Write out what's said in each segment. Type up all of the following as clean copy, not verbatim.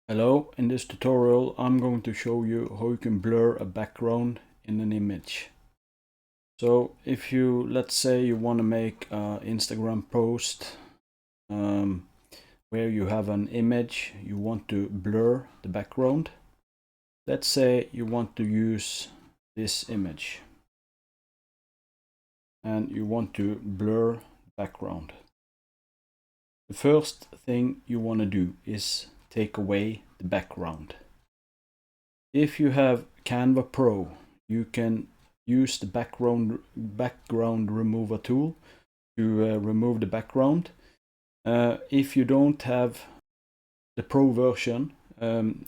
Hello, in this tutorial I'm going to show you how you can blur a background in an image. So if you, let's say you want to make an Instagram post where you have an image, you want to blur the background. Let's say you want to use this image and you want to blur the background. The first thing you want to do is take away the background. If you have Canva Pro, you can use the background remover tool to remove the background. If you don't have the Pro version,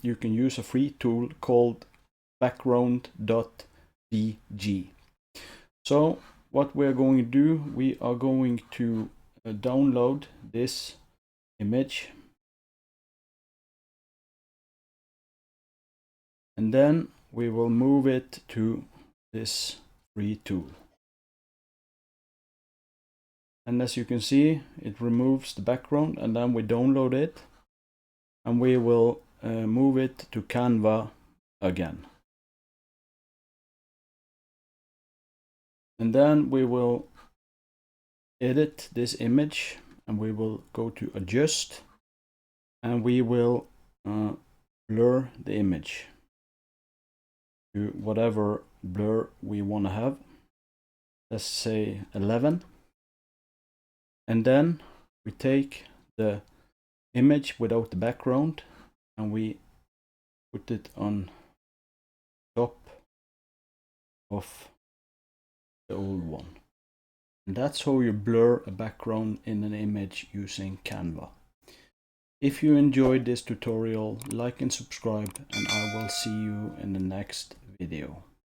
you can use a free tool called background.bg. So what we're going to do, we are going to download this image, and then we will move it to this free tool. And as you can see, it removes the background, and then we download it and we will move it to Canva again. And then we will edit this image and we will go to adjust and we will blur the image to whatever blur we want to have. Let's say 11. And then we take the image without the background and we put it on top of the old one. And that's how you blur a background in an image using Canva. If you enjoyed this tutorial, like and subscribe, and I will see you in the next video.